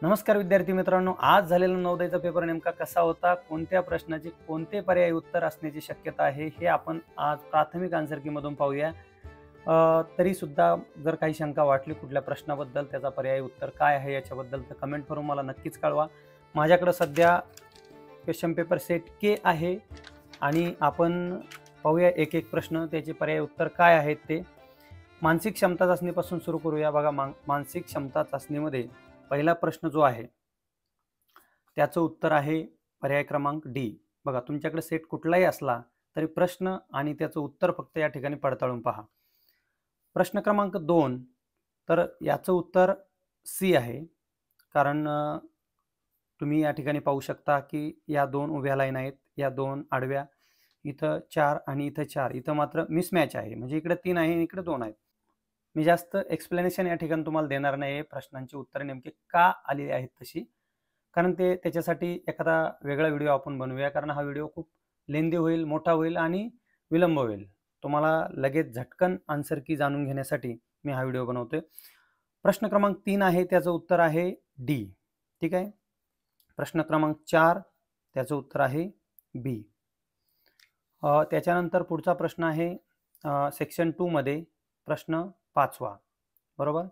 नमस्कार विद्यार्थी मित्रांनो, आज झालेला नवोदयचा पेपर नेमका कसा होता, कोणत्या प्रश्नाचे कोणते पर्यायी उत्तर असण्याची शक्यता आहे, हे आपण आज प्राथमिक आन्सर की मधून पाहूया. तरी सुद्धा जर काही शंका वाटली कुठल्या प्रश्नाबद्दल, त्याचा पर्यायी उत्तर काय आहे याच्याबद्दल, तर कमेंट करून मला नक्कीच कळवा. माझ्याकडे सध्या क्वेश्चन पेपर सेट के आहे आणि आपण पाहूया एक एक प्रश्न, त्याचे पर्यायी उत्तर काय आहेत ते. मानसिक क्षमता चाचणीपासून सुरू करूया. बघा, मानसिक क्षमता चाचणीमध्ये पहिला प्रश्न जो आहे त्याचं उत्तर आहे पर्याय क्रमांक डी. बघा, तुमच्याकडे सेट कुठलाही असला तरी प्रश्न आणि त्याचं उत्तर फक्त या ठिकाणी पडताळून पहा. प्रश्न क्रमांक 2, तर याचं उत्तर सी आहे. कारण तुम्ही या ठिकाणी पाहू शकता की या 2 उभ्या लाईन आहेत, या 2 आडव्या, इथं 4 आणि इथं 4, इथं मात्र मिसमॅच आहे. म्हणजे इकडे 3 आहे, इकडे 2 आहेत. मी जास्त एक्सप्लेनेशन या ठिकाणी तुम्हाला देणार नाही. प्रश्नांची उत्तरे नेमके का आलेली आहेत तशी, कारण त्याच्यासाठी एखादा वेगळा व्हिडिओ आपण बनवूया. कारण हा व्हिडिओ खूप लेंदी होईल, मोठा होईल आणि विलंब होईल. तुम्हाला लगेच झटकन आन्सर की जाणून घेण्यासाठी मी हा व्हिडिओ बनवतोय. प्रश्न क्रमांक 3 आहे, त्याचं उत्तर आहे डी. ठीक आहे. प्रश्न क्रमांक 4, त्याचं उत्तर आहे बी. त्याच्यानंतर पुढचा प्रश्न आहे सेक्शन 2 मध्ये प्रश्न 5वा. बरोबर.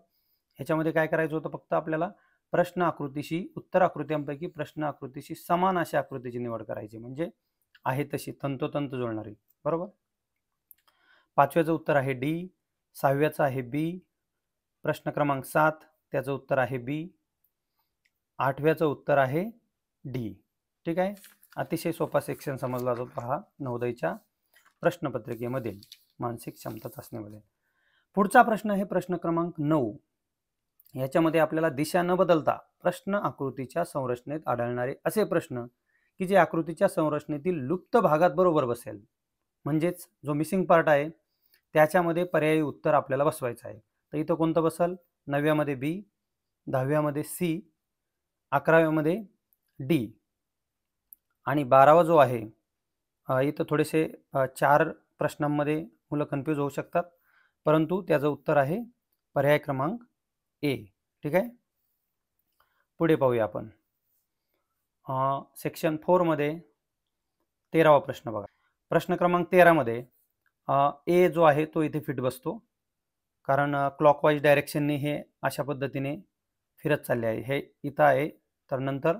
ह्याच्यामध्ये काय करायचं होतं, फक्त आपल्याला प्रश्न आकृतीशी, उत्तर आकृत्यांपैकी प्रश्न आकृतीशी समान अशा आकृतीची निवड करायची, म्हणजे आहे तशी तंतोतंत जुळणारी. बरोबर. 5व्याचं उत्तर आहे डी, 6व्याचं आहे बी, प्रश्न क्रमांक 7 त्याचं उत्तर आहे बी, 8व्याचं उत्तर आहे डी. ठीक आहे. अतिशय सोपा सेक्शन समजला जातो हा नवोदयच्या प्रश्नपत्रिकेमधील मानसिक क्षमता चाचणीमध्ये. पुढचा प्रश्न आहे प्रश्न क्रमांक 9. याच्यामध्ये आपल्याला दिशा न बदलता प्रश्न आकृतीच्या संरचनेत आढळणारे असे प्रश्न की जे आकृतीच्या संरचनेतील लुप्त भागात बरोबर बसेल, म्हणजेच जो मिसिंग पार्ट आहे त्याच्यामध्ये पर्यायी उत्तर आपल्याला बसवायचं आहे. तर इथं कोणतं बसल? 9व्यामध्ये बी, 10व्यामध्ये सी, 11व्यामध्ये डी आणि 12वा जो आहे, इथं थोडेसे 4 प्रश्नांमध्ये मुलं कन्फ्यूज होऊ शकतात, परंतु त्याचं उत्तर आहे पर्याय क्रमांक ए. ठीक आहे. पुढे पाहूया आपण. सेक्शन 4 मध्ये 13वा प्रश्न बघा. प्रश्न क्रमांक 13 मध्ये ए जो आहे तो इथे फिट बसतो, कारण क्लॉकवाईज डायरेक्शनने हे अशा पद्धतीने फिरत चालले आहे. हे इथं आहे, तर नंतर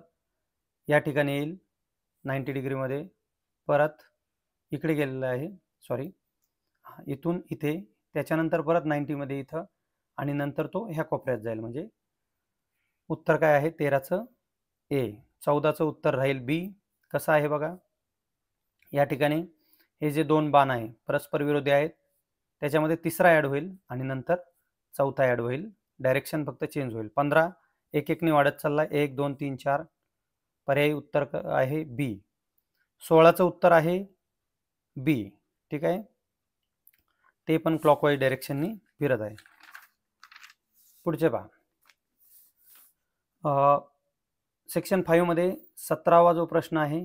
या ठिकाणी येईल 90 डिग्रीमध्ये, परत इकडे गेलेलं आहे, सॉरी, इथून इथे, त्याच्यानंतर परत 90 मध्ये इथं, आणि नंतर तो ह्या कोपऱ्यात जाईल. म्हणजे उत्तर काय आहे 13चं ए. 14चं उत्तर राहील बी. कसं आहे बघा, या ठिकाणी हे जे 2 बाण आहे परस्पर विरोधी आहेत, त्याच्यामध्ये तिसरा ॲड होईल आणि नंतर चौथा ॲड होईल. डायरेक्शन फक्त चेंज होईल. 15 एक एकने वाढत चालला, 1 2 3 4. पर्यायी उत्तर आहे बी. 16चं उत्तर आहे बी. ठीक आहे. ते पण क्लॉकवाईज डायरेक्शननी फिरत आहे. पुढचे पहा. सेक्शन 5 मध्ये 17वा जो प्रश्न आहे,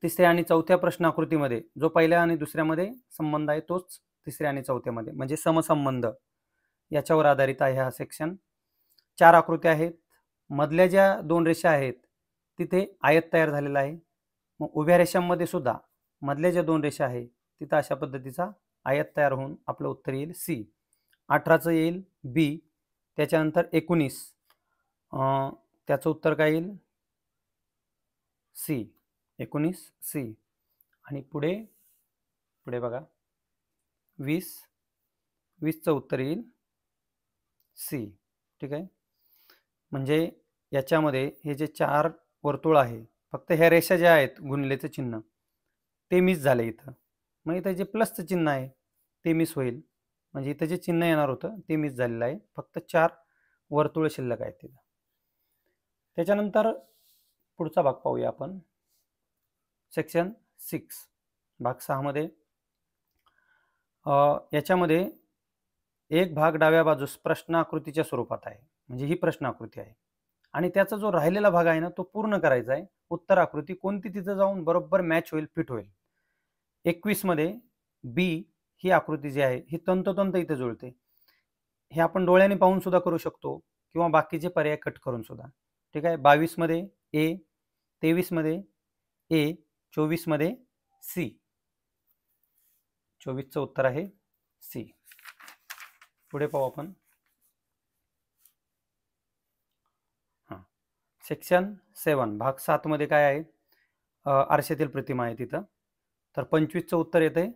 तिसऱ्या आणि चौथ्या प्रश्न आकृतीमध्ये जो पहिल्या आणि दुसऱ्यामध्ये संबंध आहे तोच तिसऱ्या आणि चौथ्यामध्ये, म्हणजे समसंबंध, याच्यावर आधारित आहे हा सेक्शन. 4 आकृत्या आहेत. मधल्या ज्या 2 रेषा आहेत तिथे आयत तयार झालेला आहे. मग उभ्या रेषांमध्ये सुद्धा मधल्या ज्या 2 रेषा आहेत तिथं अशा पद्धतीचा आयत तयार होऊन आपलं उत्तर येईल सी. 18चं येईल बी. त्याच्यानंतर 19, त्याचं उत्तर काय येईल? सी. 19 सी. आणि पुढे पुढे बघा 20चं उत्तर येईल सी. ठीक आहे. म्हणजे याच्यामध्ये हे जे 4 वर्तुळ आहे, फक्त ह्या रेषा ज्या आहेत गुणलेचं चिन्ह ते मिस झाले इथं. मग इथं जे प्लसचं चिन्ह आहे ते मिस होईल, म्हणजे इथं जे चिन्ह येणार होतं ते मिस झालेलं आहे. फक्त 4 वर्तुळ शिल्लक आहेत तिथं. त्याच्यानंतर पुढचा भाग पाहूया आपण. सेक्शन 6 भाग 6 मध्ये याच्यामध्ये एक भाग डाव्या बाजूस प्रश्न आकृतीच्या स्वरूपात आहे, म्हणजे ही प्रश्न आकृती आहे, आणि त्याचा जो राहिलेला भाग आहे ना तो पूर्ण करायचा आहे. उत्तर आकृती कोणती तिथं जाऊन बरोबर मॅच होईल, फिट होईल. 21 मध्ये बी ही आकृती जी आहे ही तंतोतंत इथे जुळते. हे आपण डोळ्याने पाहून सुद्धा करू शकतो किंवा बाकीचे पर्याय कट करून सुद्धा. ठीक आहे. 22 मध्ये ए, 23 मध्ये ए, 24 मध्ये सी. 24चं उत्तर आहे सी. पुढे पाहू आपण. सेक्शन 7 भाग 7 मध्ये काय आहे? आरशातील प्रतिमा आहे तिथं. तर 25चं उत्तर येते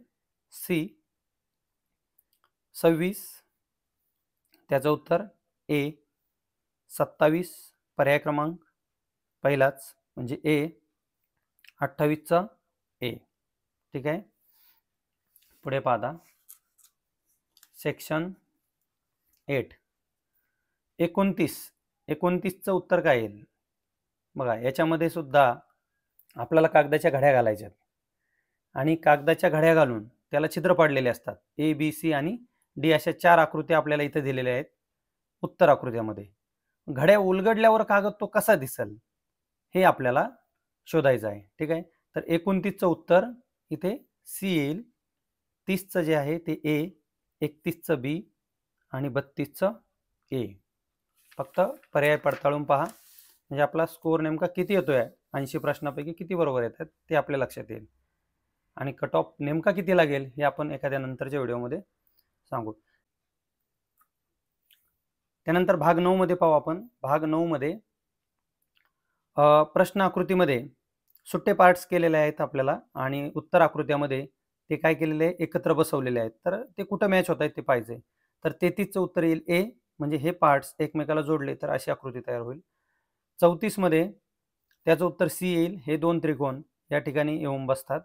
सी. 26 त्याचं उत्तर ए. 27 पर्याय क्रमांक पहिलाच म्हणजे ए. 28चा ए. ठीक आहे. पुढे पाहता सेक्शन 8 29चं उत्तर काय येईल? बघा, याच्यामध्ये सुद्धा आपल्याला कागदाच्या घड्या घालायच्यात आणि कागदाच्या घड्या घालून त्याला छिद्र पाडलेले असतात. ए, बी, सी आणि डी अशा 4 आकृत्या आपल्याला इथे दिलेल्या आहेत उत्तर आकृत्यामध्ये. घड्या उलगडल्यावर कागद तो कसा दिसेल हे आपल्याला शोधायचं आहे. ठीक आहे. तर 29चं उत्तर इथे सी येईल. 30चं जे आहे ते ए, 31चं बी आणि 32चं ए. फक्त पर्याय पडताळून पहा म्हणजे आपला स्कोअर नेमका किती येतोय, 80 प्रश्नापैकी किती बरोबर येतात ते आपल्या लक्षात येईल. आणि कट ऑफ नेमका किती लागेल हे आपण एखाद्या नंतरच्या व्हिडिओमध्ये सांगू. त्यानंतर भाग 9 मध्ये पाहू आपण. भाग 9 मध्ये प्रश्न आकृतीमध्ये सुट्टे पार्ट्स केलेले आहेत आपल्याला आणि उत्तर आकृत्यामध्ये ते काय केलेले आहे, एकत्र बसवलेले आहेत. तर ते कुठं मॅच होत आहेत ते पाहिजे. तर 33चं उत्तर येईल ए, म्हणजे हे पार्ट्स एकमेकाला जोडले तर अशी आकृती तयार होईल. 34 मध्ये त्याचं उत्तर सी येईल. हे 2 त्रिकोण या ठिकाणी येऊन बसतात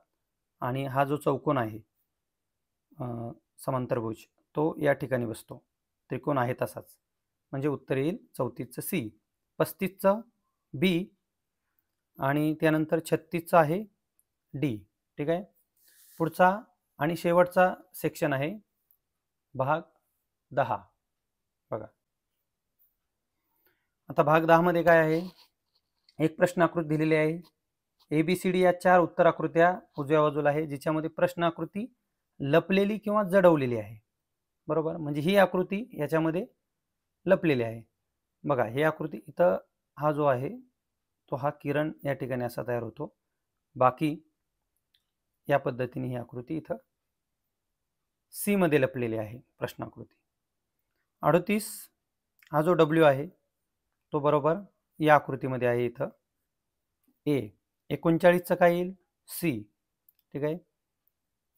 आणि हा जो चौकोन आहे समांतरभुज तो या ठिकाणी बसतो. त्रिकोण आहे तसाच, म्हणजे उत्तर येईल 34चं सी. 35चं बी आणि त्यानंतर 36चं आहे डी. ठीक आहे. पुढचा आणि शेवटचा सेक्शन आहे भाग 10. बघा, आता भाग 10 मध्ये काय आहे, एक प्रश्न आकृती दिलेली आहे. ABCD या 4 उत्तर आकृत्या उजव्या बाजूला आहे, जिच्यामध्ये प्रश्न आकृती लपलेली किंवा जडवलेली आहे. बरोबर, म्हणजे ही आकृती याच्यामध्ये लपलेली आहे. बघा, ही आकृती इथं हा जो आहे तो हा किरण या ठिकाणी असा तयार होतो. बाकी या पद्धतीने ही आकृती इथं सी मध्ये लपलेली आहे प्रश्न आकृती. 38 हा जो डब्ल्यू आहे तो बरोबर या आकृतीमध्ये आहे इथं ए. 39चं काय येईल सी. ठीक आहे.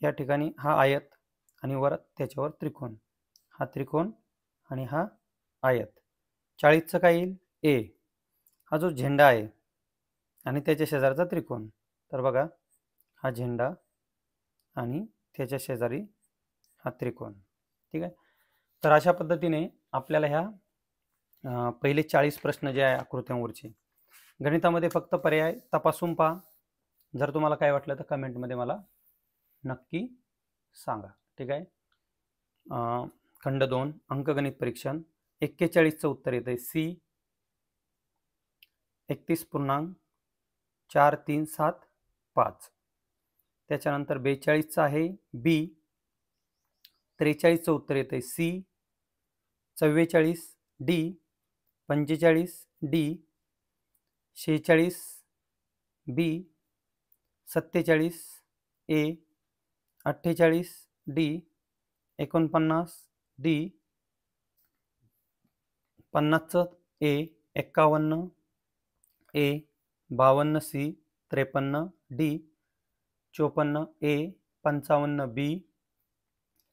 या ठिकाणी हा आयत आणि वर त्याच्यावर त्रिकोण, हा त्रिकोण आणि हा आयत. 40चं काय येईल ए. हा जो झेंडा आहे आणि त्याच्या शेजारचा त्रिकोण. तर बघा, हा झेंडा आणि त्याच्या शेजारी हा त्रिकोण. ठीक आहे. तर अशा पद्धतीने आपल्याला ह्या पहिले 40 प्रश्न जे आहे आकृत्यांवरचे गणितामध्ये फक्त पर्याय तपासून पहा. जर तुम्हाला काय वाटलं तर कमेंटमध्ये मला नक्की सांगा. ठीक आहे. खंड 2 अंकगणित परीक्षण 41चं उत्तर येतं सी. 31.4375. त्याच्यानंतर 42चं आहे बी. 43चं उत्तर येतं सी. 44 डी. 45 डी. 46 बी. 47 ए. 48 डी. 49 डी. 50चं ए. 51 ए. 52 सी. 53 डी. 54 ए. 55 बी.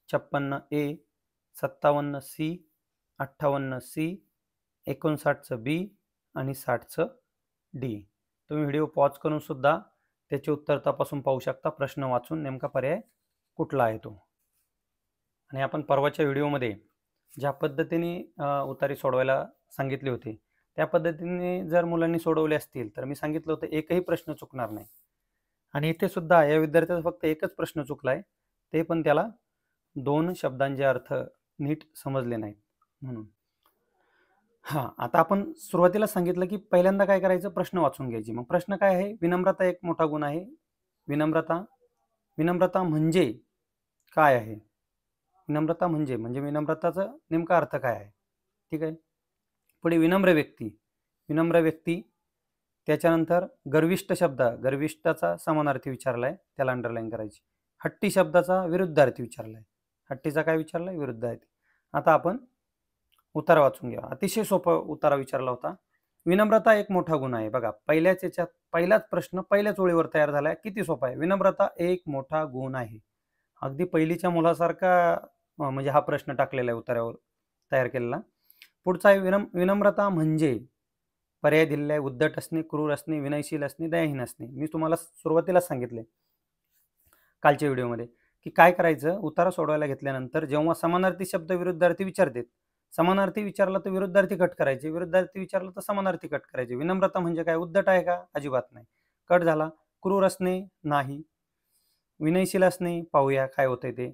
56 ए. 57 सी. 58 सी. 59चं बी आणि 60चं डी. तुम्ही व्हिडिओ पॉज करून सुद्धा त्याचे उत्तर तपासून पाहू शकता, प्रश्न वाचून नेमका पर्याय कुठला आहे तो. आणि आपण परवाच्या व्हिडिओमध्ये ज्या पद्धतीने उतारे सोडवायला सांगितले होते त्या पद्धतीने जर मुलांनी सोडवले असतील तर मी सांगितलं होतं एकही प्रश्न चुकणार नाही. आणि इथे सुद्धा या विद्यार्थ्याचा फक्त एकच प्रश्न चुकला आहे, ते पण त्याला 2 शब्दांचे अर्थ नीट समजले नाहीत म्हणून. हां, आता आपण सुरुवातीला सांगितलं की पहिल्यांदा काय करायचं, प्रश्न वाचून घ्यायची. मग प्रश्न काय आहे, विनम्रता एक मोठा गुण आहे. विनम्रता म्हणजे काय आहे? विनम्रता म्हणजे विनम्रताचा नेमका अर्थ काय आहे? ठीक आहे. पुढे विनम्र व्यक्ती. विनम्र व्यक्ती. त्याच्यानंतर गर्विष्ठ शब्द, गर्विष्ठाचा समानार्थी विचारलाय, त्याला अंडरलाईन करायची. हट्टी शब्दाचा विरुद्धार्थी विचारलाय. हट्टीचा काय विचारलाय? विरुद्धार्थी. आता आपण उतारा वाचून घ्या. अतिशय सोपा उतारा विचारला होता. विनम्रता एक मोठा गुण आहे. बघा, पहिलाच प्रश्न पहिल्याच ओळीवर तयार झालाय. किती सोपा आहे. विनम्रता एक मोठा गुण आहे. अगदी पहिलीच्या मुलासारखा म्हणजे हा प्रश्न टाकलेला आहे उतार्यावर तयार केलेला. पुढचा आहे विनम्रता म्हणजे पर्याय दिलेला आहे. उद्धट असणे, क्रूर असणे, विनयशील असणे, दयाहीन असणे. मी तुम्हाला सुरुवातीलाच सांगितले कालच्या व्हिडिओमध्ये की काय करायचं. उतारा सोडवायला घेतल्यानंतर जेव्हा समानार्थी शब्द विरुद्धार्थी विचारतात, समानार्थी विचारला तर विरुद्धार्थी कट करायचे, विरुद्धार्थी विचारला तर समानार्थी कट करायचे. विनम्रता म्हणजे काय? उद्धट आहे का? अजिबात नाही, कट झाला. क्रूर असणे नाही. विनयशील असणे पाहूया काय होतंय ते.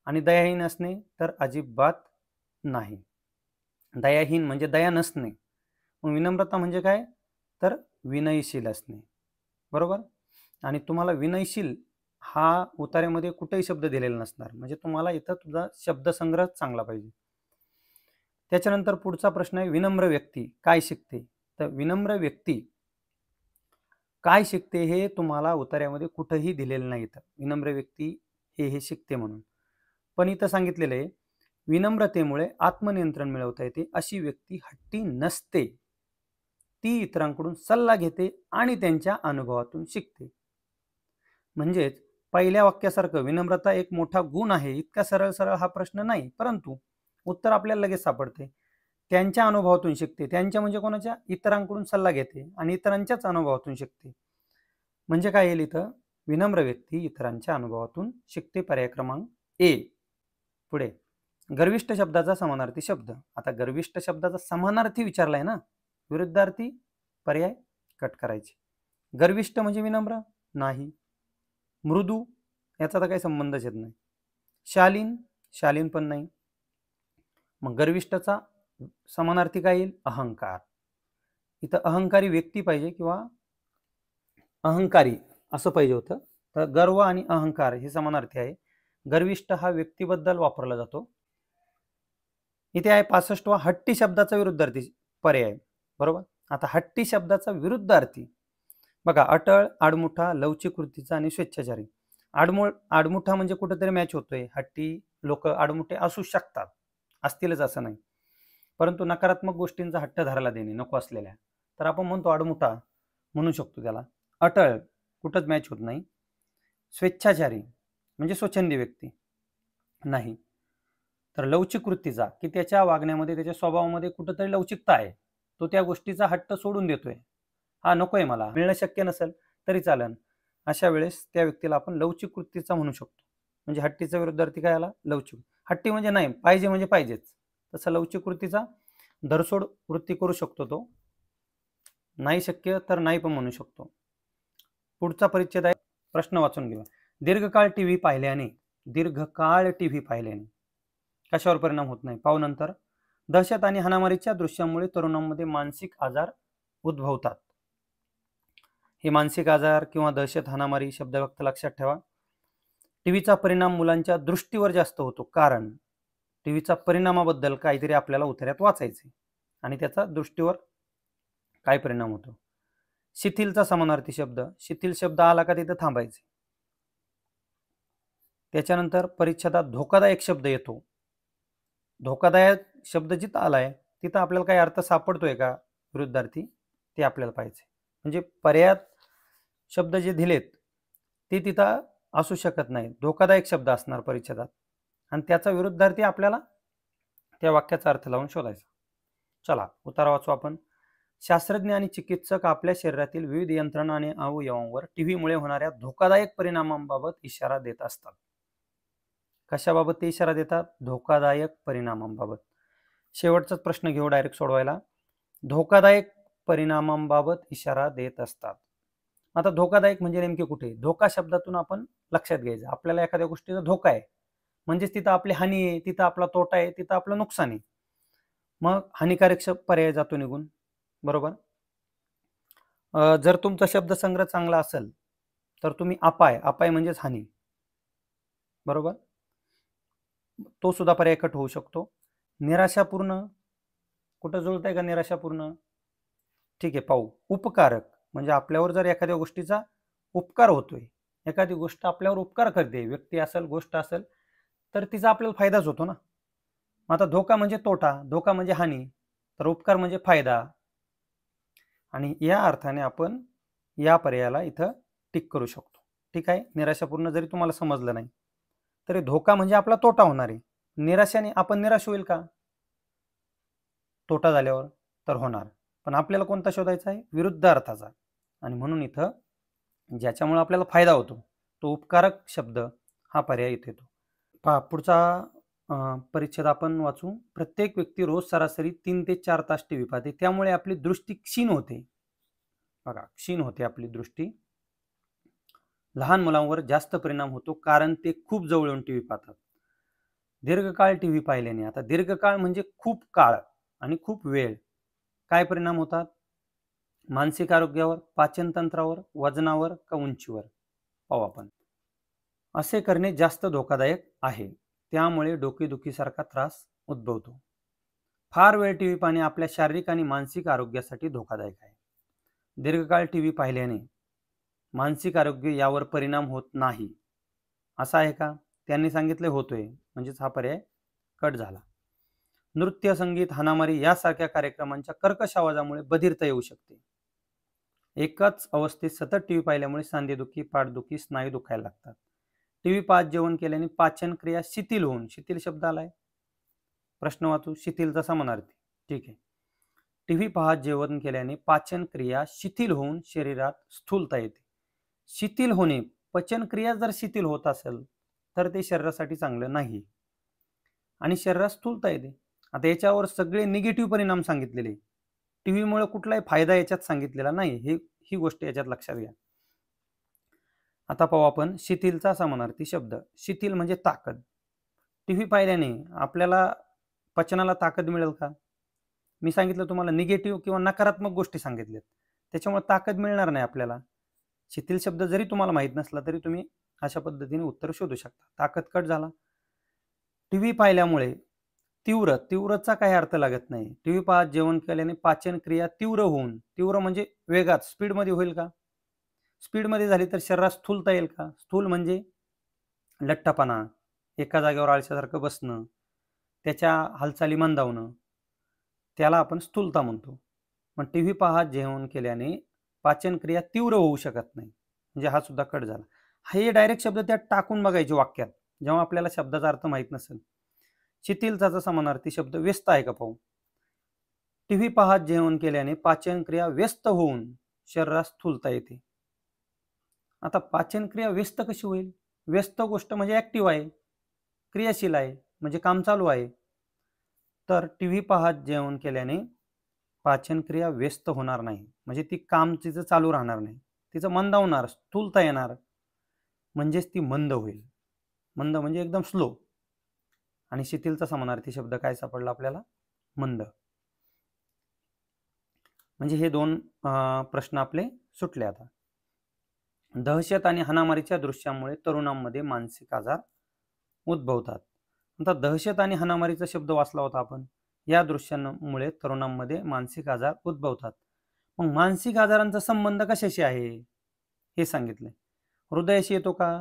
आणि दयाहीन असणे तर अजिबात नाही. दयाहीन म्हणजे दया नसणे. मग विनम्रता म्हणजे काय? तर विनयशील असणे. बरोबर. आणि तुम्हाला विनयशील हा उतार्यामध्ये कुठेही शब्द दिलेला नसणार. म्हणजे तुम्हाला इथं तुझा शब्दसंग्रह चांगला पाहिजे. त्याच्यानंतर पुढचा प्रश्न आहे विनम्र व्यक्ती काय शिकते. तर विनम्र व्यक्ती काय शिकते हे तुम्हाला उतार्यामध्ये कुठेही दिलेलं नाही. विनम्र व्यक्ती हे शिकते म्हणून. पण इथं सांगितलेलं आहे विनम्रतेमुळे आत्मनियंत्रण मिळवता येते. अशी व्यक्ती हट्टी नसते. ती इतरांकडून सल्ला घेते आणि त्यांच्या अनुभवातून शिकते. म्हणजेच पहिल्या वाक्यासारखं विनम्रता एक मोठा गुण आहे इतका सरळ सरळ हा प्रश्न नाही, परंतु उत्तर आपल्याला लगेच सापडते. त्यांच्या अनुभवातून शिकते. त्यांच्या म्हणजे कोणाच्या? इतरांकडून सल्ला घेते आणि इतरांच्याच अनुभवातून शिकते. म्हणजे काय येईल इथं? विनम्र व्यक्ती इतरांच्या अनुभवातून शिकते. पर्याय क्रमांक ए. पुढे गर्विष्ठ शब्दाचा समानार्थी शब्द. आता गर्विष्ठ शब्दाचा समानार्थी विचारलाय ना, विरुद्धार्थी पर्याय कट करायचे. गर्विष्ठ म्हणजे विनम्र नाही. मृदू याचा तर काही संबंधच येत नाही. शालीन, शालीन पण नाही. मग गर्विष्ठचा समानार्थी काय येईल? अहंकार. इथं अहंकारी व्यक्ती पाहिजे किंवा अहंकारी असं पाहिजे होतं. तर गर्व आणि अहंकार हे समानार्थी आहे. गर्विष्ठ हा व्यक्तीबद्दल वापरला जातो. इथे आहे 65वा हट्टी शब्दाचा विरुद्धार्थी पर्याय. बरोबर. आता हट्टी शब्दाचा विरुद्धार्थी बघा, अटळ, आडमुठा, लवचिक वृत्तीचा आणि स्वेच्छाचारी. आडमुठा म्हणजे कुठेतरी मॅच होतोय. हट्टी लोक आडमुठे असू शकतात, असतीलच असं नाही, परंतु नकारात्मक गोष्टींचा हट्ट धरायला देणे नको असलेल्या, तर आपण म्हणतो आडमुठा म्हणू शकतो त्याला. अटळ कुठंच मॅच होत नाही. स्वेच्छाचारी म्हणजे स्वच्छंदी व्यक्ती नाही. तर लवचिक वृत्तीचा की त्याच्या वागण्यामध्ये त्याच्या स्वभावामध्ये कुठंतरी लवचिकता आहे, तो त्या गोष्टीचा हट्ट सोडून देतोय. हा नकोय मला, मिळणं शक्य नसेल तरी चालेल, अशा वेळेस त्या व्यक्तीला आपण लवचिक वृत्तीचा म्हणू शकतो. म्हणजे हट्टीचा विरुद्धार्थी काय आला? लवचिक. हट्टी म्हणजे नाही, पाहिजे म्हणजे पाहिजेच, तसं लवचिक वृत्तीचा धरसोड वृत्ती करू शकतो तो. नाही शक्य तर नाही पण म्हणू शकतो. पुढचा परिच्छेद आहे, प्रश्न वाचून घेऊया. दीर्घकाळ टीव्ही पाहिल्याने कशावर परिणाम होत नाही पाहू नंतर. दहशत आणि हाणामारीच्या दृश्यांमुळे तरुणांमध्ये मानसिक आजार उद्भवतात. हे मानसिक आजार किंवा दहशत, हाणामारी शब्द फक्त लक्षात ठेवा. टीव्हीचा परिणाम मुलांच्या दृष्टीवर जास्त होतो, कारण टीव्हीचा परिणामाबद्दल काहीतरी आपल्याला उतार्यात वाचायचे आणि त्याचा दृष्टीवर काय परिणाम होतो. शिथिलचा समानार्थी शब्द. शिथिल शब्द आला का तिथं थांबायचे. त्याच्यानंतर परिच्छेदात धोकादायक शब्द येतो. धोकादायक शब्द जिथं आलाय तिथं आपल्याला काही अर्थ सापडतोय का विरुद्धार्थी, ते आपल्याला पाहिजे. म्हणजे पर्यायात शब्द जे दिलेत ते तिथं असू शकत नाही. धोकादायक शब्द असणार परिच्छेदात आणि त्याचा विरुद्धार्थी आपल्याला त्या वाक्याचा अर्थ लावून शोधायचा. चला उतारा वाचू आपण. शास्त्रज्ञ आणि चिकित्सक आपल्या शरीरातील विविध यंत्रणा आणि अवयवांवर टीव्हीमुळे होणाऱ्या धोकादायक परिणामांबाबत इशारा देत असतात. कशाबाबत ते इशारा देतात? धोकादायक परिणामांबाबत. शेवटचाच प्रश्न घेऊ डायरेक्ट सोडवायला. धोकादायक परिणामांबाबत इशारा देत असतात. आता धोकादायक म्हणजे नेमके कुठे? धोका शब्दातून आपण लक्षात घ्यायचं, आपल्याला एखाद्या गोष्टीचा धोका आहे म्हणजेच तिथं आपली हानी आहे, तिथं आपला तोटा आहे, तिथं आपलं नुकसान आहे. मग हानिकारक पर्याय जातो निघून. बरोबर. जर तुमचा शब्दसंग्रह चांगला असेल तर तुम्ही अपाय म्हणजेच हानी, बरोबर, तो सुद्धा पर्याय कट होऊ शकतो. निराशापूर्ण कुठं जुळतंय का? निराशापूर्ण ठीक आहे, पाहू. उपकारक म्हणजे आपल्यावर जर एखाद्या गोष्टीचा उपकार होतोय, एखादी गोष्ट आपल्यावर उपकार करते, व्यक्ती असेल, गोष्ट असेल, तर तिचा आपल्याला फायदाच होतो ना. आता धोका म्हणजे तोटा, धोका म्हणजे हानी, तर उपकार म्हणजे फायदा. आणि या अर्थाने आपण या पर्यायाला इथं टिक करू शकतो. ठीक आहे. निराशापूर्ण जरी तुम्हाला समजलं नाही तरी धोका म्हणजे आपला तोटा होणार आहे. निराशाने आपण निराश होईल का? तोटा झाल्यावर तर होणार. पण आपल्याला कोणता शोधायचा आहे? विरुद्ध अर्थाचा. आणि म्हणून इथं ज्याच्यामुळे आपल्याला फायदा होतो तो उपकारक शब्द हा पर्याय इथे येतो. पहा पुढचा परिच्छेद आपण वाचू. प्रत्येक व्यक्ती रोज सरासरी 3 ते 4 तास टीव्ही पाहते, त्यामुळे आपली दृष्टी क्षीण होते. बघा, क्षीण होते आपली दृष्टी. लहान मुलांवर जास्त परिणाम होतो कारण ते खूप जवळ येऊन टीव्ही पाहतात. दीर्घकाळ टीव्ही पाहिल्याने, आता दीर्घकाळ म्हणजे खूप काळ आणि खूप वेळ, काय परिणाम होतात? मानसिक आरोग्यावर, पाचन तंत्रावर, वजनावर का उंचीवर? पाहू आपण. असे करणे जास्त धोकादायक आहे, त्यामुळे डोकेदुखीसारखा त्रास उद्भवतो. फार वेळ टीव्ही पाहणे आपल्या शारीरिक आणि मानसिक आरोग्यासाठी धोकादायक आहे. दीर्घकाळ टीव्ही पाहिल्याने मानसिक आरोग्य यावर परिणाम होत नाही, असं आहे का? त्यांनी सांगितले होतोय, म्हणजेच हा पर्याय कट झाला. नृत्य, संगीत, हाणामारी यासारख्या कार्यक्रमांच्या कर्कश आवाजामुळे बधिरता येऊ शकते. एकाच अवस्थेत सतत टीव्ही पाहिल्यामुळे सांधेदुखी, पाठदुखी, स्नायू दुखायला लागतात. टीव्ही पाहत जेवण केल्याने पाचन क्रिया शिथिल होऊन, शिथिल शब्द आलाय, प्रश्न वाचू, शिथिलचा समानार्थी. ठीक आहे. टीव्ही पाहत जेवण केल्याने पाचन क्रिया शिथिल होऊन शरीरात स्थूलता येते. शिथिल होणे, पचन क्रिया जर शिथिल होत असेल तर ते शरीरासाठी चांगलं नाही आणि शरीरात स्थूलता येते. आता याच्यावर सगळे निगेटिव्ह परिणाम सांगितलेले, टीव्हीमुळे कुठलाही फायदा याच्यात सांगितलेला नाही, ही गोष्ट याच्यात लक्षात घ्या. आता पाहू आपण शिथिलचा समानार्थी शब्द. शिथिल म्हणजे ताकद. टीव्ही पाहिल्याने आपल्याला पचनाला ताकद मिळेल का? मी सांगितलं तुम्हाला निगेटिव्ह किंवा नकारात्मक गोष्टी सांगितल्यात, त्याच्यामुळे ताकद मिळणार नाही आपल्याला. शिथिल शब्द जरी तुम्हाला माहित नसला तरी तुम्ही अशा पद्धतीने उत्तर शोधू शकता. ताकद कट झाला. टीव्ही पाहिल्यामुळे तीव्रचा काही अर्थ लागत नाही. टीव्ही पाहत जेवण केल्याने पाचन क्रिया तीव्र होऊन, तीव्र म्हणजे वेगात, स्पीडमध्ये होईल का? स्पीडमध्ये झाली तर शरीरात स्थूलता येईल का? स्थूल म्हणजे लठ्ठपणा, एका जागेवर आळशासारखं बसणं, त्याच्या हालचाली मंदावणं, त्याला आपण स्थूलता म्हणतो. पण टीव्ही पाहत जेवण केल्याने पाचन क्रिया तीव्र होऊ शकत नाही, म्हणजे हा सुद्धा कट झाला. हे डायरेक्ट शब्द त्यात टाकून बघायचे वाक्यात, जेव्हा आपल्याला शब्दाचा अर्थ माहित नसेल. शिथिलताचा समानार्थी शब्द व्यस्त आहे का पाहू. टीव्ही पाहत जेवण केल्याने पाचन क्रिया व्यस्त होऊन शरीरात स्थूलता येते. आता पाचन क्रिया व्यस्त कशी होईल? व्यस्त गोष्ट म्हणजे ऍक्टिव्ह आहे, क्रियाशील आहे, म्हणजे काम चालू आहे. तर टीव्ही पाहत जेवण केल्याने पाचन क्रिया व्यस्त होणार नाही, म्हणजे ती काम तिचं चालू राहणार नाही, तिचं मंदावणार, स्थूलता येणार, म्हणजेच ती मंद होईल. मंद म्हणजे एकदम स्लो. आणि शिथिलचा समानार्थी शब्द काय सापडला आपल्याला? मंद. म्हणजे हे दोन प्रश्न आपले सुटले. आता दहशत आणि हाणामारीच्या दृश्यामुळे तरुणांमध्ये मानसिक आजार उद्भवतात. आता दहशत आणि हाणामारीचा शब्द वाचला होता आपण. या दृश्यांमुळे तरुणांमध्ये मानसिक आजार उद्भवतात. मग मानसिक आजारांचा संबंध कशाशी आहे हे सांगितले. हृदयाशी येतो का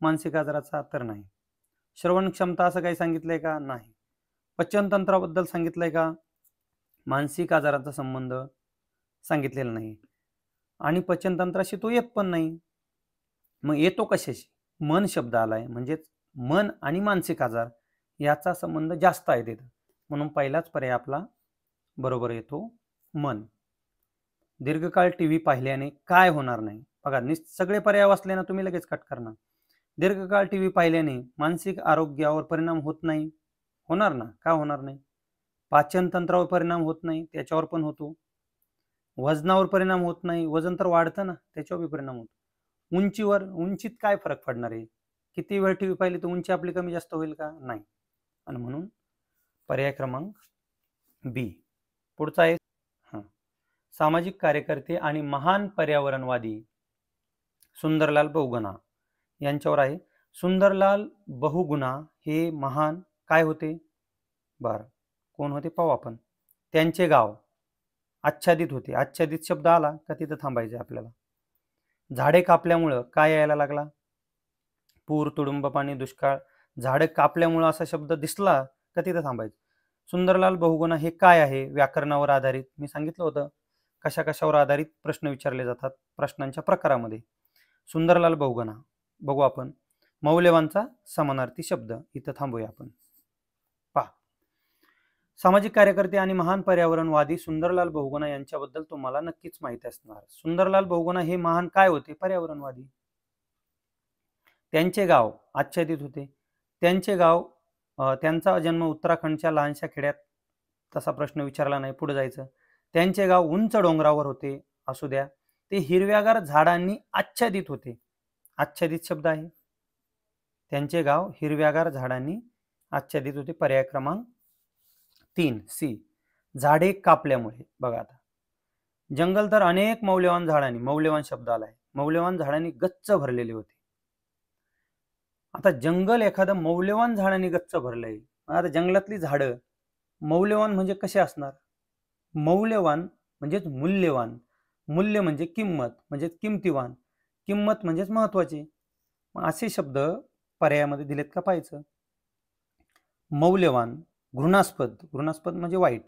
मानसिक आजाराचा? तर नाही. श्रवण क्षमता असं काही सांगितलंय का? नाही. पचनतंत्राबद्दल सांगितलंय का? मानसिक आजाराचा संबंध सांगितलेला नाही. आणि पचनतंत्राशी तो येत पण नाही. मग येतो कशाशी? मन शब्द आलाय, म्हणजेच मन आणि मानसिक आजार याचा संबंध जास्त आहे तिथं, म्हणून पहिलाच पर्याय आपला बरोबर येतो, मन. दीर्घकाळ टीव्ही पाहिल्याने काय होणार नाही? बघा, सगळे पर्याय वाचले ना तुम्ही लगेच कट करणार. दीर्घकाळ टीव्ही पाहिल्याने मानसिक आरोग्यावर परिणाम होत नाही. होणार ना, का होणार नाही? पाचन तंत्रावर परिणाम होत नाही, त्याच्यावर पण होतो. वजनावर परिणाम होत नाही, वजन तर वाढतं ना, त्याच्यावर परिणाम होतो. उंचीत काय फरक पडणार आहे? किती वेळ टीव्ही पाहिली तर उंची आपली कमी जास्त होईल का? नाही. आणि म्हणून पर्याय क्रमांक बी. पुढचा आहे सामाजिक कार्यकर्ते आणि महान पर्यावरणवादी सुंदरलाल बहुगुणा यांच्यावर आहे. सुंदरलाल बहुगुणा हे महान काय होते? बरं, कोण होते पाहू आपण. त्यांचे गाव आच्छादित होते. आच्छादित शब्द आला का तिथं थांबायचं आपल्याला. झाडे कापल्यामुळं काय यायला लागला? पूर, तुडुंब पाणी, दुष्काळ. झाडे कापल्यामुळं असा शब्द दिसला का तिथं थांबायचं. सुंदरलाल बहुगुणा हे काय आहे? व्याकरणावर आधारित. मी सांगितलं होतं कशा कशावर आधारित प्रश्न विचारले जातात प्रश्नांच्या प्रकारामध्ये. सुंदरलाल बहुगुणा बघू आपण. मौल्यवानचा समानार्थी शब्द. इथं थांबूया आपण. पहा, सामाजिक कार्यकर्ते आणि महान पर्यावरणवादी सुंदरलाल बहुगुणा यांच्याबद्दल तुम्हाला नक्कीच माहिती असणार. सुंदरलाल बहुगुणा हे महान काय होते? पर्यावरणवादी. त्यांचे गाव आच्छादित होते. त्यांचे गाव त्यांचा जन्म उत्तराखंडच्या लहानशा खेड्यात. तसा प्रश्न विचारला नाही, पुढे जायचं. त्यांचे गाव उंच डोंगरावर होते. असू द्या. ते हिरव्यागार झाडांनी आच्छादित होते. आच्छादित शब्द आहे. त्यांचे गाव हिरव्यागार झाडांनी आच्छादित होते. पर्याय क्रमांक 3 सी. झाडे कापल्यामुळे. बघा आता, जंगल तर अनेक मौल्यवान झाडांनी, मौल्यवान शब्द आलाय, मौल्यवान झाडांनी गच्च भरलेले होते. आता जंगल एखादं मौल्यवान झाडांनी गच्च भरलंय. आता जंगलातली झाडं मौल्यवान म्हणजे कसे असणार? मौल्यवान म्हणजेच मूल्यवान. मूल्य म्हणजे किंमत, म्हणजे किमतीवान. किंमत म्हणजेच महत्वाचे. असे शब्द पर्यायामध्ये दिलेत का पाहायचं. मौल्यवान. घृणास्पद. घृणास्पद म्हणजे वाईट,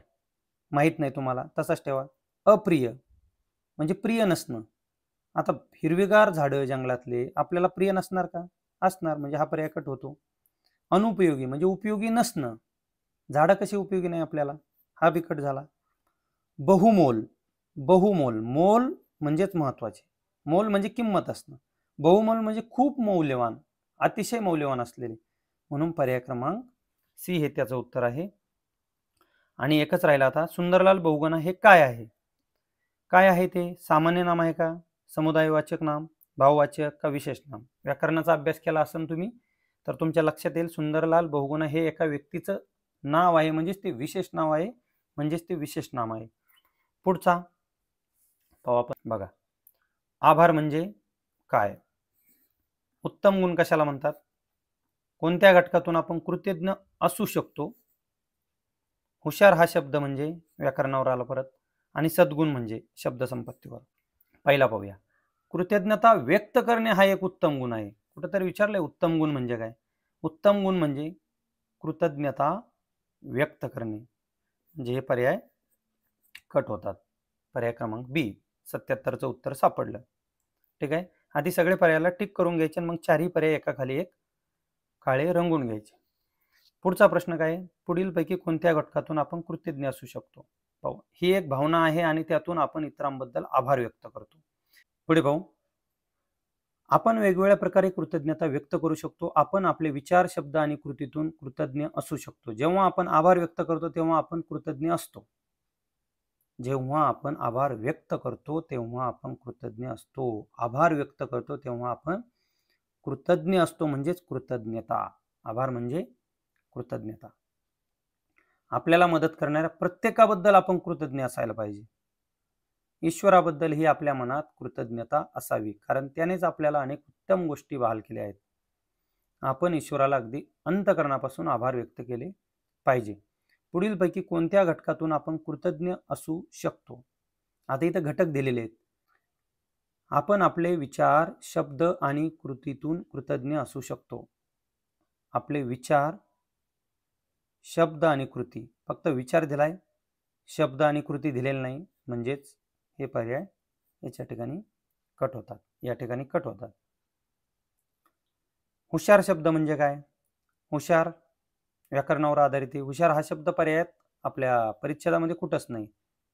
माहित नाही तुम्हाला, तसाच ठेवा. अप्रिय म्हणजे प्रिय नसणं. आता हिरवीगार झाडं जंगलातले आपल्याला प्रिय नसणार का? असणार, म्हणजे हा पर्याय कट होतो. अनुपयोगी म्हणजे उपयोगी नसणं. झाडं कशी उपयोगी नाही आपल्याला, हा बिकट झाला. बहुमोल. बहुमोल. मोल म्हणजेच महत्वाचे. मोल म्हणजे किंमत असणं. बहुमोल म्हणजे खूप मौल्यवान, अतिशय मौल्यवान असलेले. म्हणून पर्याय क्रमांक सी हे त्याचं उत्तर आहे. आणि एकच राहिला आता. सुंदरलाल बहुगुणा हे काय आहे? काय आहे ते? सामान्य नाम आहे का? समुदायवाचक नाम, भाववाचक का विशेष नाम? व्याकरणाचा अभ्यास केला असेल तुम्ही तर तुमच्या लक्षात येईल सुंदरलाल बहुगुणा हे एका व्यक्तीचं नाव आहे, म्हणजेच ते विशेष नाव आहे, म्हणजेच ते विशेष नाम आहे. पुढचा पाहू आपण. बघा, आभार म्हणजे काय? उत्तम गुण कशाला म्हणतात? कोणत्या घटकातून आपण कृतज्ञ असू शकतो? हुशार हा शब्द म्हणजे व्याकरणावर आला परत. आणि सद्गुण म्हणजे शब्दसंपत्तीवर. पहिला पाहूया. कृतज्ञता व्यक्त करणे हा एक उत्तम गुण आहे. कुठेतरी विचारलंय उत्तम गुण म्हणजे काय? उत्तम गुण म्हणजे कृतज्ञता व्यक्त करणे. म्हणजे हे पर्याय कट होतात. पर्याय क्रमांक बी 77चं उत्तर सापडलं. ठीक आहे. आधी सगळे पर्यायाला टिक करून घ्यायचे आणि मग चारही पर्याय एकाखाली एक काळे रंगून घ्यायचे. पुढचा प्रश्न काय? पुढीलपैकी कोणत्या घटकातून आपण कृतज्ञ असू शकतो? पाहू. ही एक भावना आहे आणि त्यातून आपण इतरांबद्दल आभार व्यक्त करतो. पुढे पाहू. आपण वेगवेगळ्या प्रकारे कृतज्ञता व्यक्त करू शकतो. आपण आपले विचार, शब्द आणि कृतीतून कृतज्ञ असू शकतो. जेव्हा आपण आभार व्यक्त करतो तेव्हा आपण कृतज्ञ असतो. जेव्हा आपण आभार व्यक्त करतो तेव्हा आपण कृतज्ञ असतो. आभार व्यक्त करतो तेव्हा आपण कृतज्ञ असतो, म्हणजेच कृतज्ञता. आभार म्हणजे कृतज्ञता. आपल्याला मदत करणाऱ्या प्रत्येकाबद्दल आपण कृतज्ञ असायला पाहिजे. ईश्वराबद्दल ही आपल्या मनात कृतज्ञता असावी, कारण त्यानेच आपल्याला अनेक उत्तम गोष्टी बहाल केल्या आहेत. आपण ईश्वराला अगदी अंतःकरणापासून आभार व्यक्त केले पाहिजे. पुढीलपैकी कोणत्या घटकातून आपण कृतज्ञ असू शकतो? आता इथं घटक दिलेले आहेत. आपण आपले विचार, शब्द आणि कृतीतून कृतज्ञ असू शकतो. आपले विचार, शब्द आणि कृती. फक्त विचार दिलाय, शब्द आणि कृती दिलेली नाही, म्हणजेच हे पर्याय याच्या ठिकाणी कट होतात, या ठिकाणी कट होतात. हुशार शब्द म्हणजे काय? हुशार व्याकरणावर आधारित आहे. हुशार हा शब्द पर्यायात आपल्या परिच्छेदामध्ये कुठंच नाही.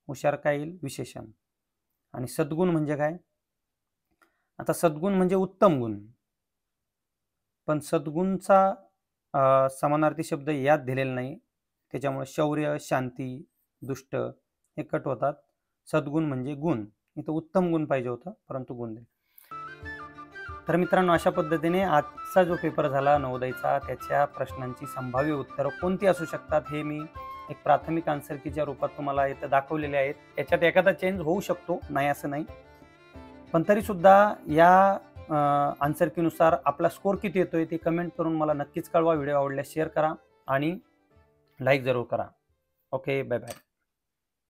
हुशार काय येईल? विशेषण. आणि सद्गुण म्हणजे काय? आता सद्गुण म्हणजे उत्तम गुण, पण सद्गुणचा समानार्थी शब्द यात दिलेला नाही, त्याच्यामुळे शौर्य, शांती, दुष्ट हे कट होतात. सद्गुण म्हणजे गुण. इथं उत्तम गुण पाहिजे होता, परंतु गुण दिले. तर मित्रांनो, अशा पद्धतीने आजचा जो पेपर झाला नवोदयचा, त्याच्या प्रश्नांची संभाव्य उत्तरं कोणती असू शकतात हे मी एक प्राथमिक आन्सर कीच्या रूपात तुम्हाला इथं दाखवलेले आहेत. याच्यात एखादा चेंज होऊ शकतो, नाही असं नाही, पण तरी सुद्धा या आन्सर कीनुसार आपला स्कोर किती येतोय ते कमेंट करून मला नक्कीच कळवा. व्हिडिओ आवडल्यास शेअर करा आणि लाईक जरूर करा. Okay, bye bye.